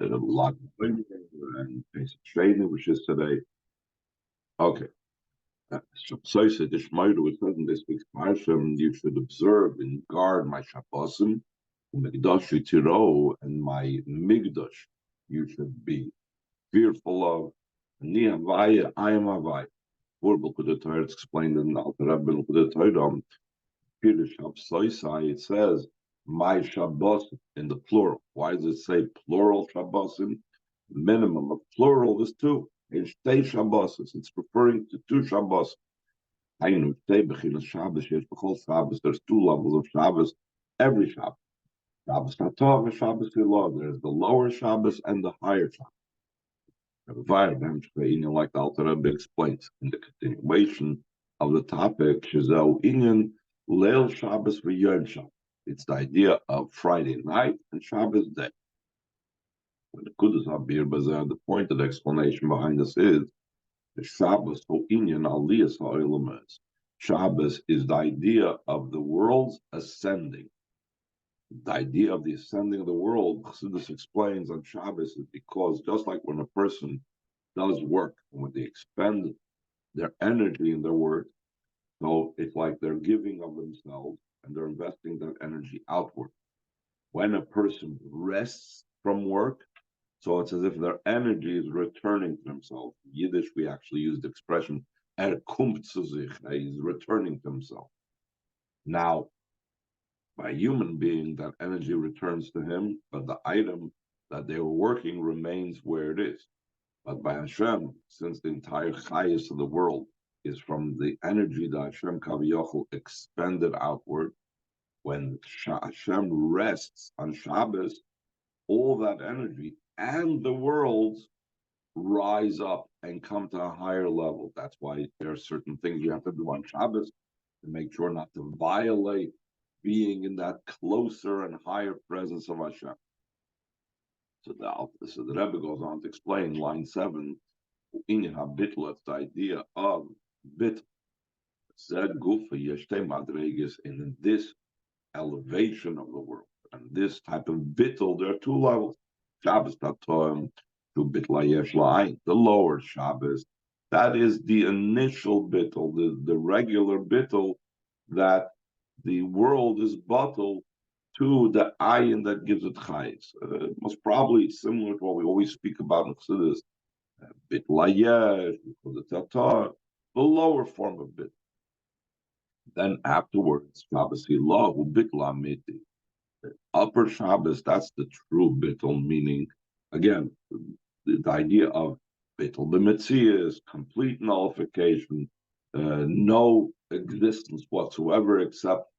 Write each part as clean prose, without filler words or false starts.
There's a lot of and Shane, which is today. Okay. So said Tishmaro, it says in this week's Parsha, you should observe and guard my Shabbosim, Mikdashy Tiro, and my Migdash. You should be fearful of. Ni Havaya, I am Havaya. Or Bukudetayr, it's explained in Alter Rebbe Bukudetayr, Pirish Hapsoisai, it says, my Shabbosim, in the plural. Why does it say plural Shabbosim? Minimum of plural is two. It's Shabbosis. It's referring to two Shabbos. There's two levels of Shabbos. Every Shabbos. Shabbos Tatov and Shabbos Ilov. There's the lower Shabbos and the higher Shabbos. Like the Alter Rebbe explains in the continuation of the topic, Shazel Inyan Leil Shabbos v'Yom Shabbos. It's the idea of Friday night and Shabbos day. When the Kudus Habir Bazar, the point of the explanation behind this is the Shabbos Inyan Aliyas Ha'olam. Shabbos is the idea of the world's ascending. The idea of the ascending of the world, Chassidus explains on Shabbos, is because just like when a person does work, when they expend their energy in their work, so it's like they're giving of themselves and they're investing that energy outward. When a person rests from work, so it's as if their energy is returning to themselves. In Yiddish, we actually use the expression, kommt zu sich, he's returning to himself. Now, by a human being, that energy returns to him, but the item that they were working remains where it is. But by Hashem, since the entire chayas of the world is from the energy that Hashem Kaviyachol expended outward, when Hashem rests on Shabbos, all that energy and the worlds rise up and come to a higher level. That's why there are certain things you have to do on Shabbos to make sure not to violate being in that closer and higher presence of Hashem. So the Rebbe goes on to explain line 7, in habitl, it's the idea of bit. Said gufa yeshtei madreges, in this elevation of the world and this type of bitl, there are two levels. Shabbos tatoim to bitla yesh la'ayin, the lower Shabbos. That is the initial bitl, the regular bitl that the world is bottled to the ayin that gives it chayis. Most probably similar to what we always speak about in Chassidus, bit layesh, the tatar, the lower form of bit. Then afterwards, Shabbos hilahu bit lamiti. The upper Shabbos, that's the true bittul, meaning, again, the idea of bittul b'metzias, complete nullification, no existence whatsoever except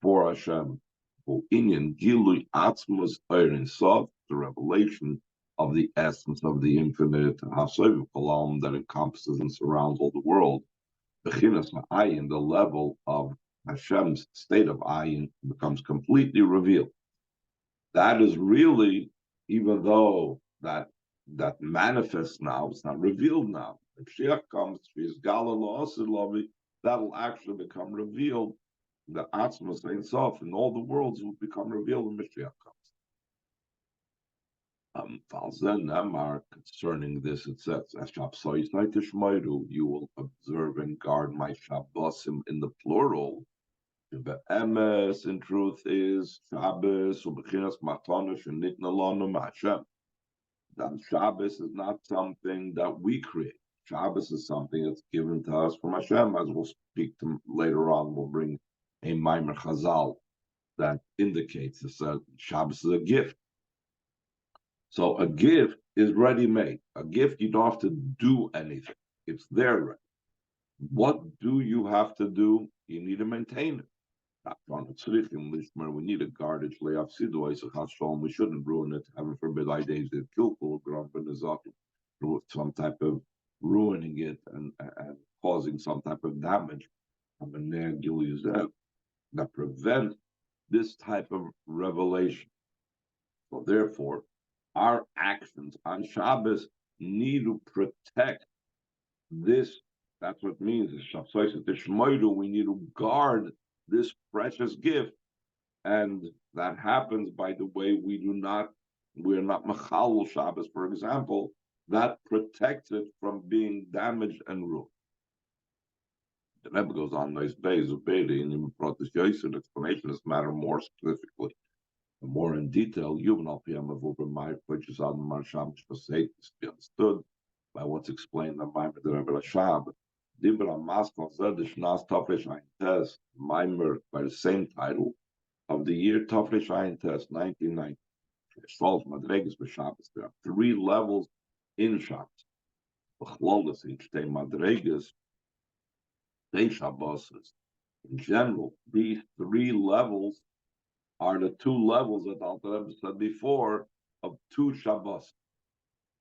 for Hashem. Inyan Gilui Atzmus Eirin Sof, the revelation of the essence of the infinite Hasov Kalam that encompasses and surrounds all the world. Bechinas Ayin, the level of Hashem's state of Ayin, becomes completely revealed. That is really, even though that manifests now, it's not revealed now. If Mashiach comes, that'll actually become revealed. The Atzmas Ein Sof in all the worlds will become revealed when Mashiach comes. Concerning this, it says, you will observe and guard my Shabbosim in the plural. Emes, in truth, is Shabbos, u'bechinas matana shenitna lanu ma'Hashem. That Shabbos is not something that we create. Shabbos is something that's given to us from Hashem, as we'll speak to later on. We'll bring a Maimer Chazal that indicates that Shabbos is a gift. So a gift is ready-made. A gift, you don't have to do anything. It's there ready. What do you have to do? You need to maintain it. We need a garbage layoff. We shouldn't ruin it. Heaven forbid, some type of ruining it and causing some type of damage. That prevent this type of revelation. So therefore, our actions on Shabbos need to protect this. That's what it means. We need to guard this precious gift. And that happens by the way we do not we're not Mechalul Shabbos, for example, that protects it from being damaged and ruined. The Rebbe goes on nice days of Beiri, and even brought this Yosef explanation of this matter more specifically, and more in detail. Yuval Piyam of Uber which is on Mar Shabbos for sake, to be understood by what's explained in Maimer the Rebbe Rashab. Dvar Malchus Zedish Nas Tafresh Ein Tes Maimer by the same title of the year Tafresh Ein Tes 1990. Shlosh Madregas for Shabbos. There are 3 levels in Shabbos. B'chlolas in Shtei Madregas, Shtei Shabbos. In general, these 3 levels are the 2 levels that Alter Rebbe said before of 2 Shabbos.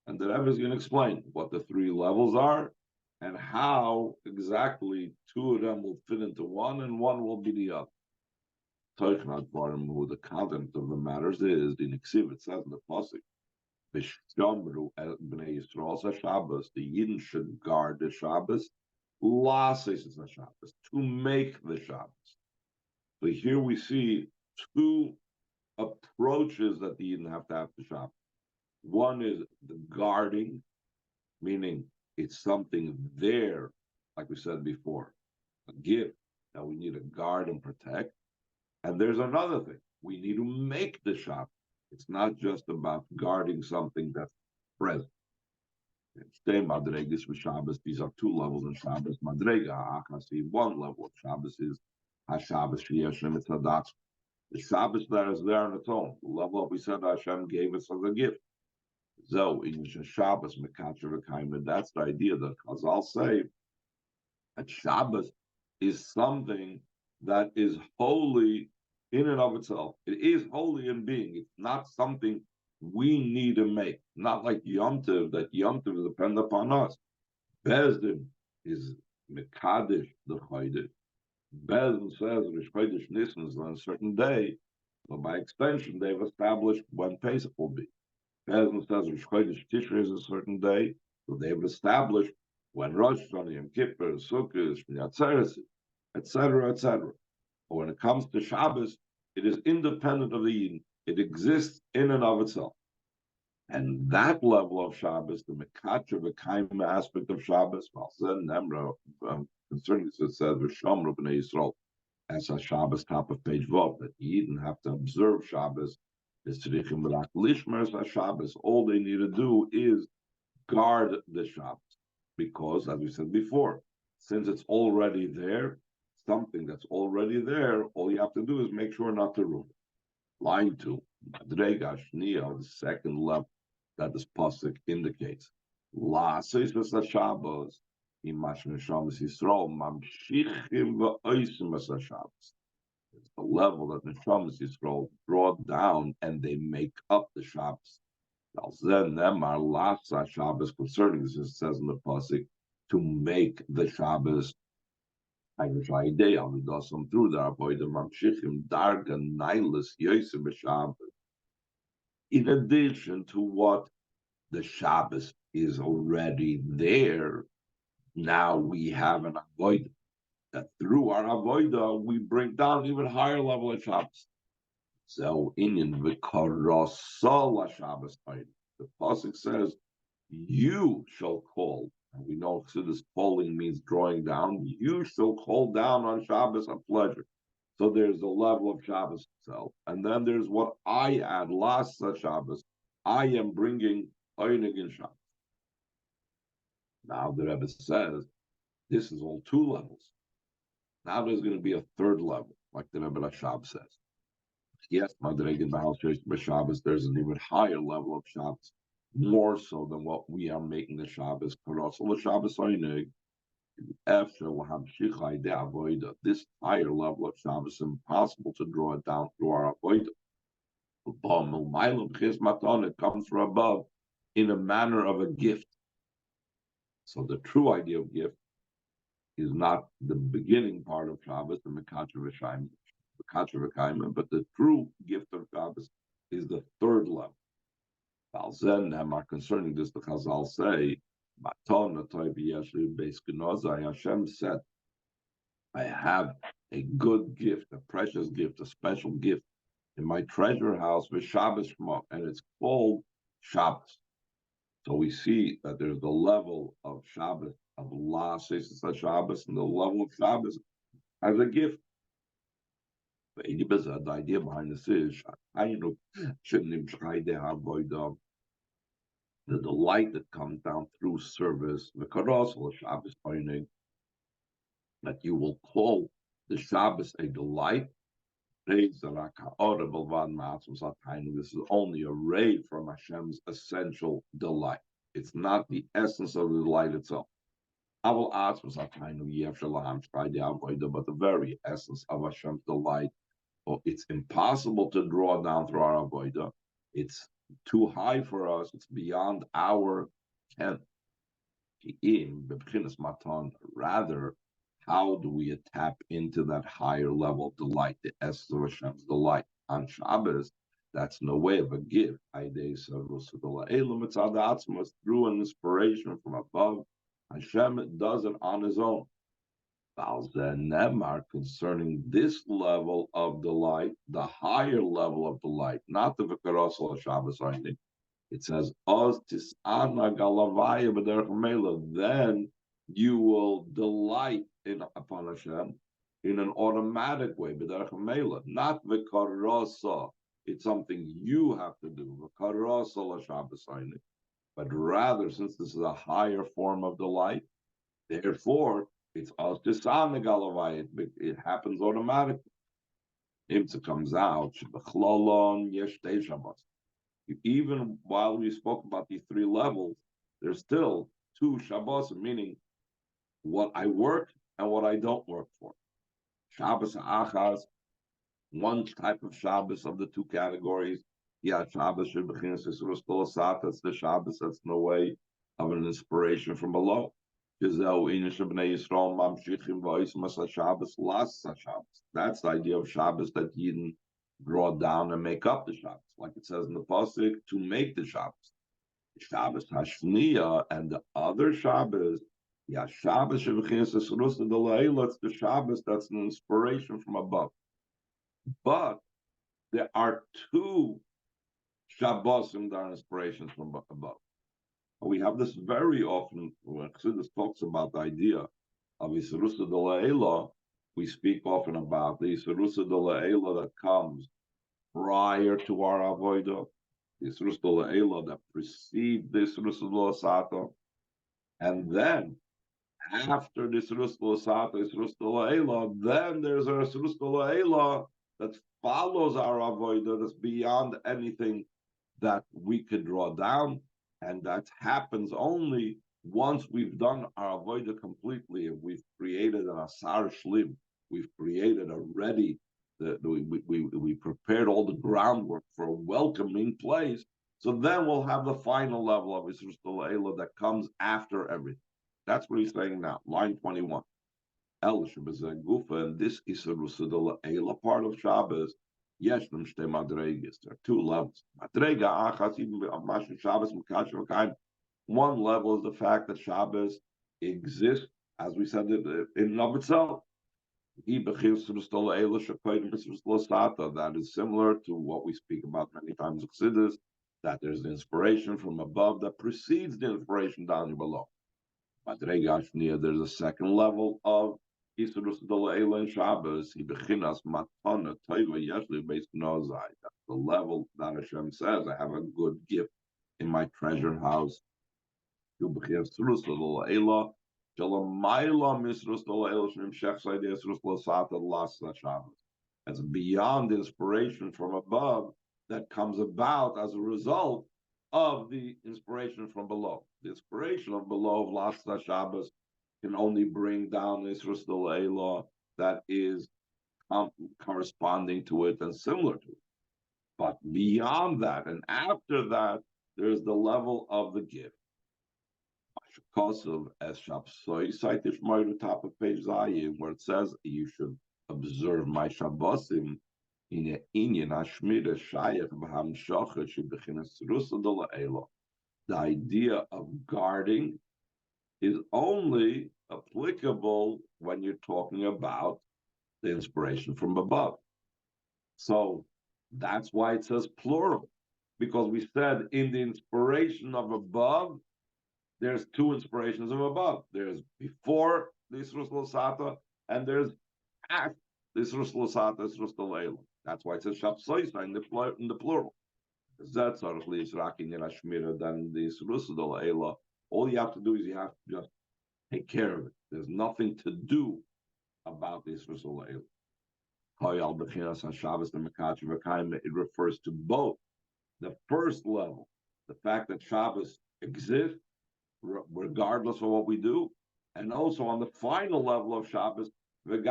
And the Rebbe is going to explain what the 3 levels are and how exactly 2 of them will fit into one and one will be the other. Who the content of the matters is, the Niksiv, it says in the Pasuk, Teshmero b'nei Yisrael Shabbos, the Yidden should guard the Shabbos, Lasis is the Shabbos, to make the Shabbos. So here we see 2 approaches that the Yidden have to have to Shabbos. One is the guarding, meaning it's something there, like we said before, a gift that we need to guard and protect. And there's another thing. We need to make the Shabbos. It's not just about guarding something that's present. Stay Madregas for Shabbos. These are 2 levels in Shabbos. Madrega, Akasi, 1 level of Shabbos is HaShabbos Shiyashem Etzadatz. The Shabbos that is there on its own. The level that we said Hashem gave us as a gift. So, in Shabbos, Mekatcher V'Kaima, that's the idea that Chazal say that Shabbos is something that is holy in and of itself. It is holy in being. It's not something we need to make. Not like Yom Tov, that Yom Tov depends upon us. Bezdin is Mekadesh the Chodesh. Bezdin says Rish Chodesh Nisan is on a certain day. So by extension, they've established when Pesach will be. Bezdin says Rish Chodesh Tishrei is a certain day. So they've established when Rosh Hashanah, Yom Kippur, Sukkot, Shmini Atzeres, etc., etc. But when it comes to Shabbos, it is independent of the Yidden. It exists in and of itself. And that level of Shabbos, the Mekatcher V'Kaima aspect of Shabbos, concerning this, it says, V'Shomru B'nei Yisrael, as a Shabbos, top of page Vav, that the Yidden have to observe Shabbos, is Tzrichim B'rak Lishmer Shabbos. All they need to do is guard the Shabbos. Because, as we said before, since it's already there, something that's already there, all you have to do is make sure not to ruin it. Line 2, Madrega Shniya, the second level that this pasuk indicates. La Seisvas HaShabbos, Imash Neshamas Yisrael, Mamshichim V'Oisim HaShabbos. It's the level that Neshamas Yisrael brought down and they make up the Shabbos. Then them are last Shabbos concerning this, it says in the pasuk, to make the Shabbos. Through the avoid Mamshichim Darga Nailis Yosef Shabbos. In addition to what the Shabbos is already there, now we have an avoid that through our avoida we bring down even higher level of Shabbos. So in Vikarasala Shabbos, the pasuk says, "You shall call." And we know this calling means drawing down. You shall call down on Shabbos a pleasure. So there's the level of Shabbos itself. And then there's what I add, last Shabbos. I am bringing Einig in Shabbos. Now the Rebbe says, this is all 2 levels. Now there's going to be a 3rd level, like the Rebbe Rashab says. Yes, Shabbos, there's an even higher level of Shabbos. More so than what we are making the Shabbos. This higher level of Shabbos is impossible to draw it down through our avodah. It comes from above in a manner of a gift. So the true idea of gift is not the beginning part of Shabbos, the Mekatcher V'Kaima, but the true gift of Shabbos is the 3rd level. Concerning this, the Chazal say, Hashem said, I have a good gift, a precious gift, a special gift in my treasure house with Shabbos Shema, and it's called Shabbos. So we see that there's the level of Shabbos, of La Sesa Shabbos, and the level of Shabbos as a gift. The idea behind this is the delight that comes down through service, the Karosel Shabbos, that you will call the Shabbos a delight. This is only a ray from Hashem's essential delight. It's not the essence of the delight itself. But the very essence of Hashem's delight, it's impossible to draw down through our avodah. It's too high for us. It's beyond our ken. Rather, how do we tap into that higher level of delight, the essence of Hashem's delight on Shabbos? That's no way of a gift. Through an inspiration from above. Hashem does it on his own. Concerning this level of delight, the higher level of delight, not the Vikarosel Shabbos only. It says, then you will delight upon Hashem in an automatic way, not Vikarosa. It's something you have to do, Vikarosel Shabbos only. But rather, since this is a higher form of delight, therefore, it's it happens automatically. If it comes out, even while we spoke about these three levels, there's still two Shabbos, meaning what I work and what I don't work for. Shabbos Achaz, one type of Shabbos of the two categories. Yeah, Shabbos that's the Shabbos that's in the way of an inspiration from below. That's the idea of Shabbos that Yidden draw down and make up the Shabbos, like it says in the pasuk, to make the Shabbos. Shabbos Hashniya and the other Shabbos, yeah, Shabbos it's the Shabbos that's an inspiration from above. But there are two Shabbosim that are inspirations from above. We have this very often when Chassidus talks about the idea of Yisrusa de La'ela. We speak often about the Yisrusa de La'ela that comes prior to our Avodah, the Yisrusa de La'ela that precedes the Yisrusa de La'asata, and then after the Yisrusa de La'asata, Yisrusa de La'ela, then there's a Yisrusa de La'ela that follows our Avodah, that's beyond anything that we could draw down. And that happens only once we've done our avodah completely, and we've created an asar shlim. We've created already. We prepared all the groundwork for a welcoming place. So then we'll have the final level of Yisrus D'Le'ela that comes after everything. That's what he's saying now. Line 21. El Gufa, and this Yisrus D'Le'ela part of Shabbos. Yes, there are two levels. One level is the fact that Shabbos exists, as we said, in and of itself. That is similar to what we speak about many times in Chassidus, that there's an inspiration from above that precedes the inspiration down below. There's a second level of Yisrus D'Le'ela and Shabbos. That's the level that Hashem says, I have a good gift in my treasure house. That's beyond inspiration from above that comes about as a result of the inspiration from below. The inspiration of below of Last Shabbos can only bring down Yisrus D'Le'ela that is corresponding to it and similar to it. But beyond that and after that, there's the level of the gift. As Shabsoi, cite the top of page Zayin, where it says you should observe my Shabbosim in a Inyan Hashmira Shayach B'Hamshacha Shebechinas Rusa D'Le'ela. The idea of guarding is only applicable when you're talking about the inspiration from above. So That's why it says plural, because we said in the inspiration of above, there's two inspirations of above. There's before the Isrus Lasata, and there's after the Isrus Lasata, Isrus Leila. That's why it says Shapsoisa in the plural. That's than the Isrus Leila. All you have to do is you have to just take care of it. There's nothing to do about the Isrus Leila. It refers to both the first level, the fact that Shabbos exists regardless of what we do, and also on the final level of Shabbos, also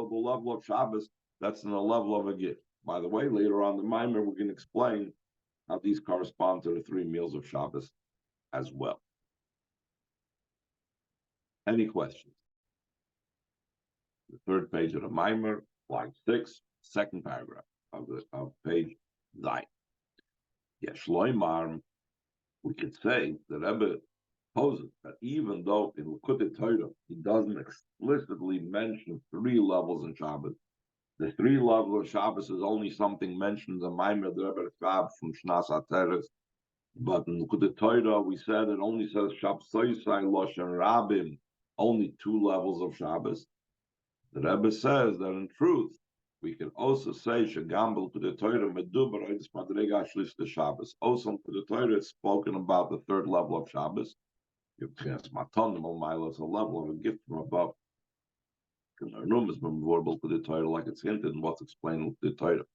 the level of Shabbos that's in the level of a gift. By the way, later on the Maimer, we're going to explain how these correspond to the 3 meals of Shabbos as well. Any questions? The third page of the Maimer, line 6, second paragraph of page 9. Yeshloimar, we could say that Rebbe poses that even though in Likutei Torah he doesn't explicitly mention 3 levels in Shabbos, the 3 levels of Shabbos is only something mentioned in the Maimer the Rebbe Shab from Shnas HaTeres. But in Likutei Torah we said it only says Shabsoisai Loshen Rabim, only 2 levels of Shabbos. The Rebbe says that in truth we can also say Shagambel to the Torah Medubar Oidis Madrega Shlish the Shabbos. Also to the Torah it's spoken about the 3rd level of Shabbos. It's a level of a gift from above. Because our room has been verbal to the Torah like it's hinted in what's explained with the Torah.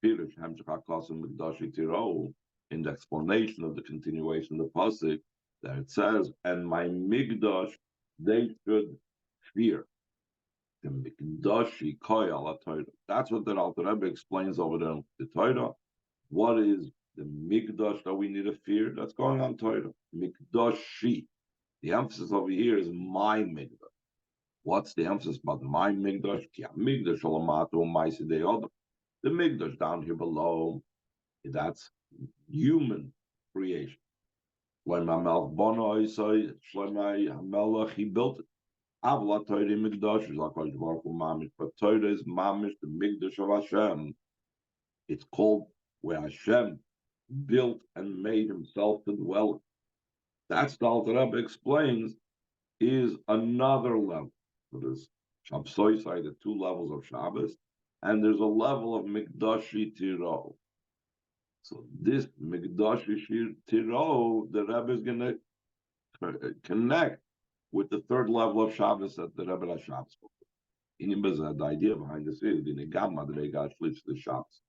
Tיראו, in the explanation of the continuation of the pasuk, that it says, and my Mikdash they should fear. The Mikdashi koyal Torah. That's what the Alter Rebbe explains over there in the Torah. What is the Mikdash that we need to fear? That's going on Torah. Mikdashi. The emphasis over here is my Mikdash. What's the emphasis about my Mikdash? The Mikdash down here below, that's human creation. He built it. Avla Torah Mikdash is like Mamish, but Torah is Mamish, the Mikdash of Hashem. It's called where Hashem built and made himself to dwell. That's the Alter Rebbe explains is another level. So there's Shabsoisai, the 2 levels of Shabbos, and there's a level of Mikdashi Tiro. So this Mikdashi Tiro, the Rebbe is going to connect with the 3rd level of Shabbos that the Rebbe Rashab spoke. The idea behind this is the Shabbos.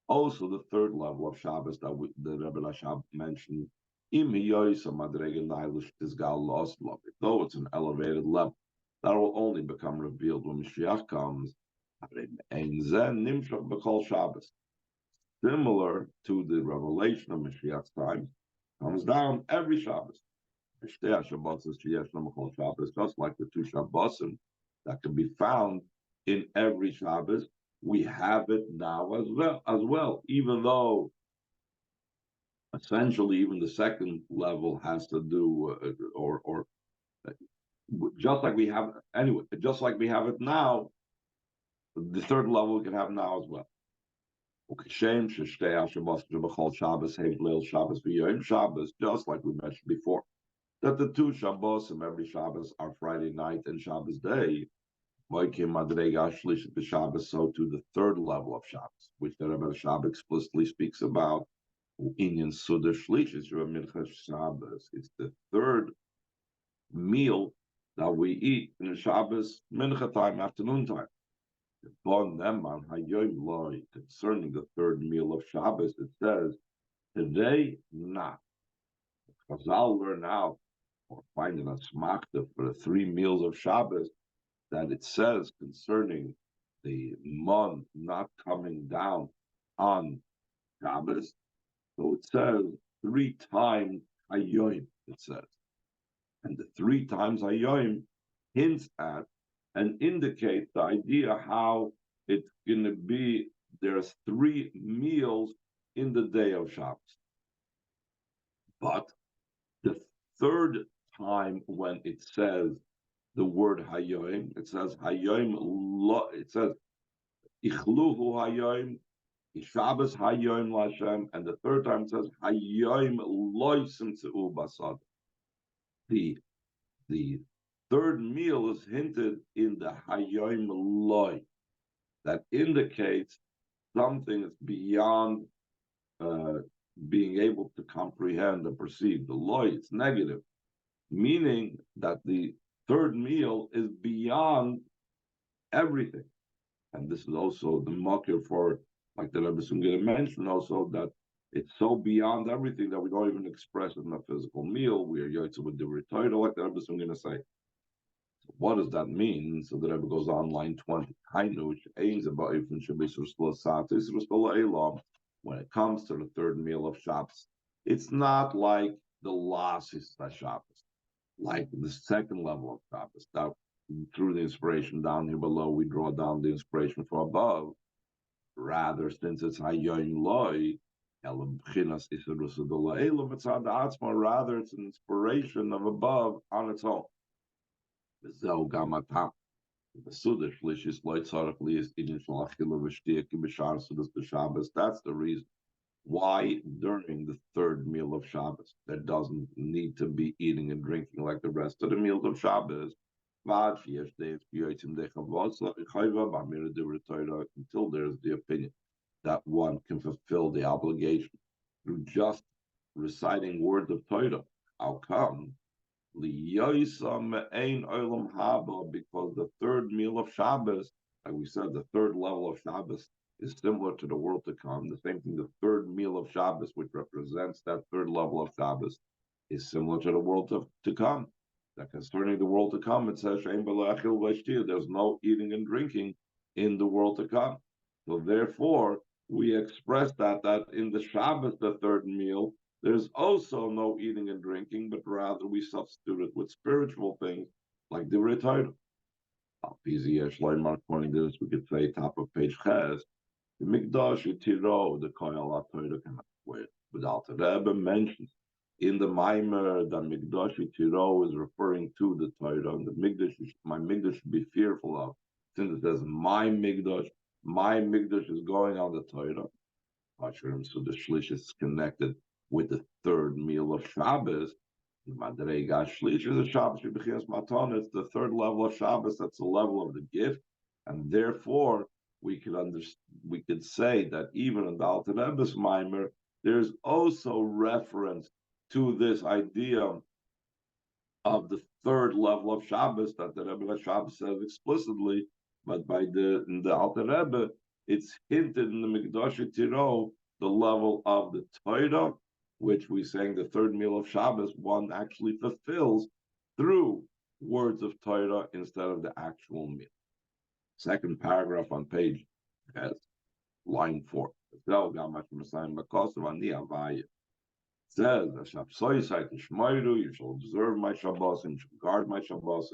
Also, the 3rd level of Shabbos that the Rebbe Rashab mentioned, though it's an elevated level, that will only become revealed when Mashiach comes. Similar to the revelation of Mashiach's time, comes down every Shabbos. Just like the 2 Shabbosim that can be found in every Shabbos, we have it now as well. Even though essentially even the 2nd level has to do or just like we have just like we have it now, the 3rd level we can have now as well. Just like we mentioned before, that the 2 Shabbos and every Shabbos are Friday night and Shabbos day. So to the 3rd level of Shabbos, which the Rebbe Shab explicitly speaks about. It's the 3rd meal that we eat in the Shabbos mincha time, afternoon time. Concerning the 3rd meal of Shabbos, it says, today not. Chazal learn out, or finding a smachta for the 3 meals of Shabbos, that it says concerning the mon not coming down on Shabbos. So it says 3 times hayoim, it says. And the 3 times hayoim hints at and indicates the idea how it's going to be, there's 3 meals in the day of Shabbos. But the 3rd time when it says the word hayoim, it says hayoim, it says Ichluhu Hayoim, Shabbos Hayoim Lashem, and the third time it says Hayoim Loisim Tzeu Basad. The third meal is hinted in the Hayoim Loi. That indicates something that's beyond being able to comprehend and perceive. The Loi, it's negative, meaning that the third meal is beyond everything. And this is also the makir for, like the Rebbe Sungir mentioned also, that it's so beyond everything that we don't even express it in a physical meal. We are yotze with the retitle, like the Rebbe Sungir say. So what does that mean? So the Rebbe goes on line 20. When it comes to the third meal of Shabbos, it's not like the last is Shabbos, like the second level of Shabbos. That through the inspiration down here below, we draw down the inspiration from above. Rather, since it's Hayoim Loi, rather it's an inspiration of above on its own. That's the reason why during the third meal of Shabbos there doesn't need to be eating and drinking like the rest of the meals of Shabbos. Until there's the opinion that one can fulfill the obligation through just reciting words of Torah. How come? Because the third meal of Shabbos, like we said, the third level of Shabbos is similar to the world to come. The same thing, the third meal of Shabbos, which represents that third level of Shabbos, is similar to the world to come. That concerning the world to come, it says, there's no eating and drinking in the world to come. So therefore, we express that in the Shabbos, the third meal, there's also no eating and drinking, but rather we substitute it with spiritual things like the Torah. According to this, we could say top of page Ches, the Mikdashy Tiro, the Koyal Torah, without the Rebbe mentions in the Maimer that Mikdashy Tiro is referring to the Torah, and the my Mikdash should be fearful of. Since it says my Mikdash is going on the Torah. So the Shlish is connected with the third meal of Shabbos. Madrega Shlish is a Shabbos, it's the third level of Shabbos, that's the level of the gift, and therefore we could say that even in the Alter Rebbe's Maimer, there's also reference to this idea of the third level of Shabbos that the Rebbe Shabbos says explicitly, but in the Alter Rebbe, it's hinted in the Mikdash Tiro, the level of the Torah, which we saying the third meal of Shabbos, one actually fulfills through words of Torah instead of the actual meal. Second paragraph on page line 4. It says, you shall observe my Shabbos and you shall guard my Shabbos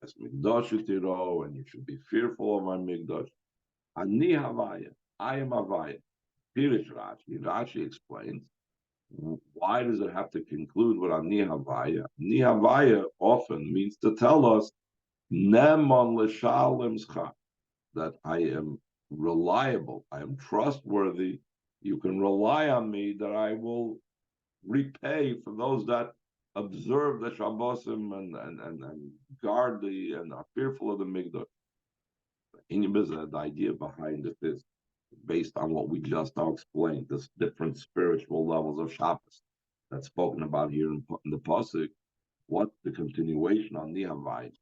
as Mikdash Tiro, and you should be fearful of my Mikdash. Ani Havaya, I am Havaya. Pirish Rashi. Rashi explains, why does it have to conclude with Ani Havaya? Ani Havaya often means to tell us, Neman L'Shalem Schach, that I am reliable, I am trustworthy, you can rely on me that I will repay for those that observe the Shabbosim and guard and are fearful of the Mikdash. The idea behind it is based on what we just now explained, this different spiritual levels of Shabbos that's spoken about here in the Pasuk. What's the continuation on Nihavai?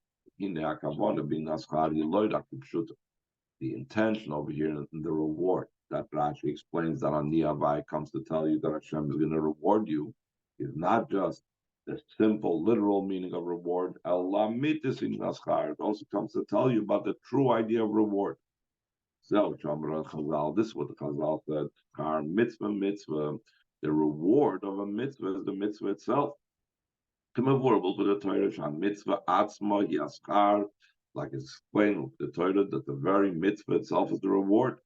The intention over here in the reward that Rashi explains that on Nihavai comes to tell you that Hashem is going to reward you is not just the simple literal meaning of reward. It also comes to tell you about the true idea of reward. So, this is what the Chazal said. Mitzvah. The reward of a mitzvah is the mitzvah itself. Mitzvah atzma yaskar, like it's explained with the Torah that the very mitzvah itself is the reward.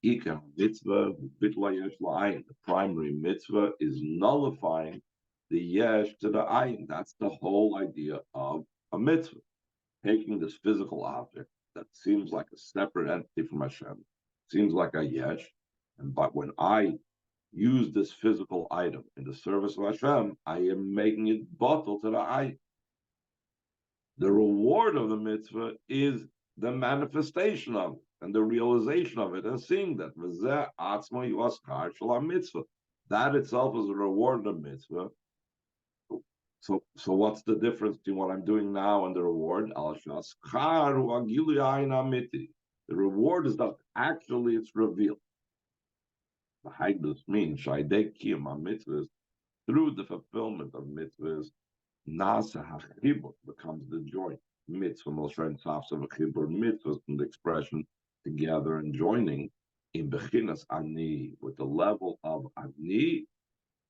Mitzvah, the primary mitzvah is nullifying the yesh to the ayin. That's the whole idea of a mitzvah. Taking this physical object that seems like a separate entity from Hashem, seems like a yesh, but when I use this physical item in the service of Hashem, I am making it bottle to the eye. The reward of the mitzvah is the manifestation of it and the realization of it and seeing that. That itself is a reward of the mitzvah. So what's the difference between what I'm doing now and the reward? The reward is that actually it's revealed. The Haidus means mitzvahs, through the fulfillment of mitzvahs, nasa hachibur becomes the joy. Mitzvah moshein tzafs of a chibur, mitzvahs from the expression together and joining in bechinas ani, with the level of ani,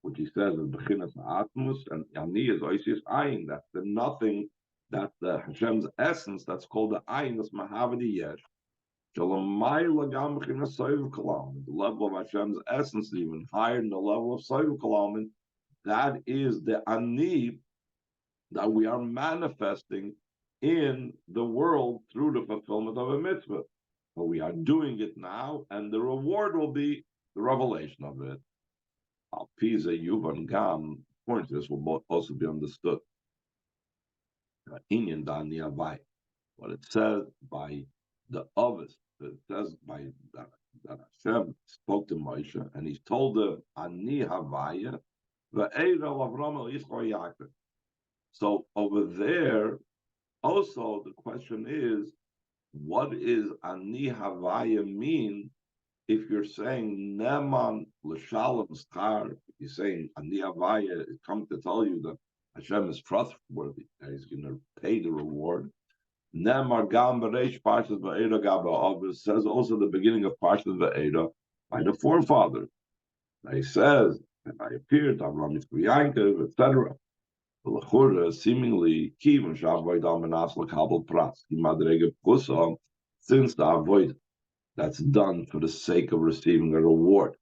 which he says is bechinas atmos, and ani is oisius ayin. That's the nothing. That's the Hashem's essence. That's called the ayin. That's mahavadi yesh. The level of Hashem's essence is even higher than the level of Soiv Kalamin. That is the ani that we are manifesting in the world through the fulfillment of a mitzvah. But we are doing it now, and the reward will be the revelation of it. Al Pisa Yuvan Gam, according to this, will also be understood. Inyan Dani Avai. What it says by the others, it says by that Hashem spoke to Moshe, and he told him, Ani Havaya, ve'eira Avram el Yisrael Yaakov. So over there, also the question is, what is Ani Havaya mean if you're saying Neman L'Shalom Schar, if you're saying Ani Havaya is coming to tell you that Hashem is trustworthy, and he's going to pay the reward. Nemar Gam Bereish Parshas Va'era Gaba says also the beginning of Parshas Va'era by the forefathers. He says, and I appeared, Avram Yitzchak Yaakov, etc. L'chura seemingly Kivon Shavay Dam Menas L'Kabel Pras Kimadrege Pusa, since the avoid that's done for the sake of receiving a reward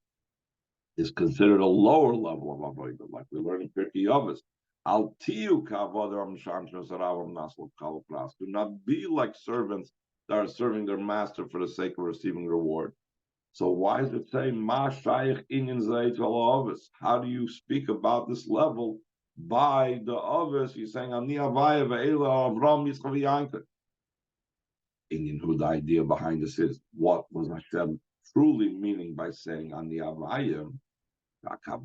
is considered a lower level of avoid, like we learn in Pirkei Avos. Do not be like servants that are serving their master for the sake of receiving reward. So why does it say Ma Shaykh Inyan Zayt Avos? How do you speak about this level by the Avos? You're saying Ani Avaya Ve'ela Avram Yitzchak Yaakov. Inyan, who the idea behind this is, what was Hashem truly meaning by saying Ani Avaya? Hashem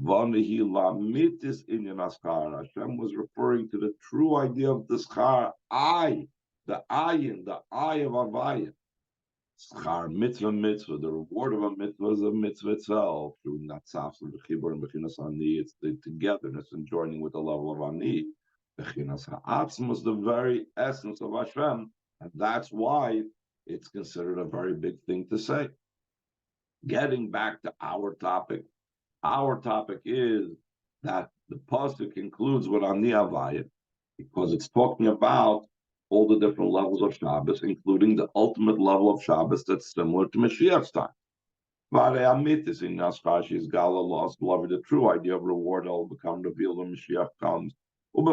was referring to the true idea of the schar, the ayin, the eye of Avaya. Schar mitzvah, the reward of a mitzvah is a mitzvah itself. Through natzaf, the chibur and bechinas ani, it's the togetherness and joining with the level of ani. Bechinas ha'atzmos is the very essence of Hashem, and that's why it's considered a very big thing to say. Getting back to our topic is that the pasuk includes with Ani Avaya, because it's talking about all the different levels of Shabbos, including the ultimate level of Shabbos that's similar to Mashiach's time. The true idea of reward will become revealed when Mashiach comes. In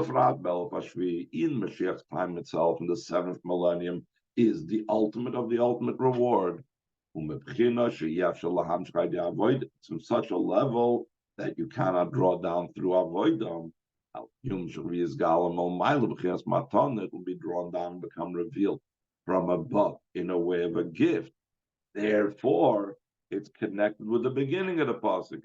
Mashiach's time itself, in the 7th millennium, is the ultimate of the ultimate reward. It's from such a level that you cannot draw down through avoidam. It will be drawn down and become revealed from above in a way of a gift. Therefore, it's connected with the beginning of the pasuk.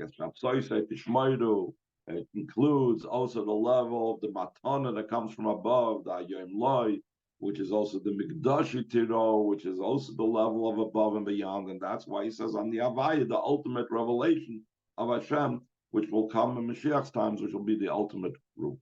Tishmero, and it includes also the level of the matana that comes from above, the ayom loy, which is also the mikdashy Tיראו, which is also the level of above and beyond, and that's why he says on the Avaya, the ultimate revelation of Hashem, which will come in Mashiach's times, which will be the ultimate reward.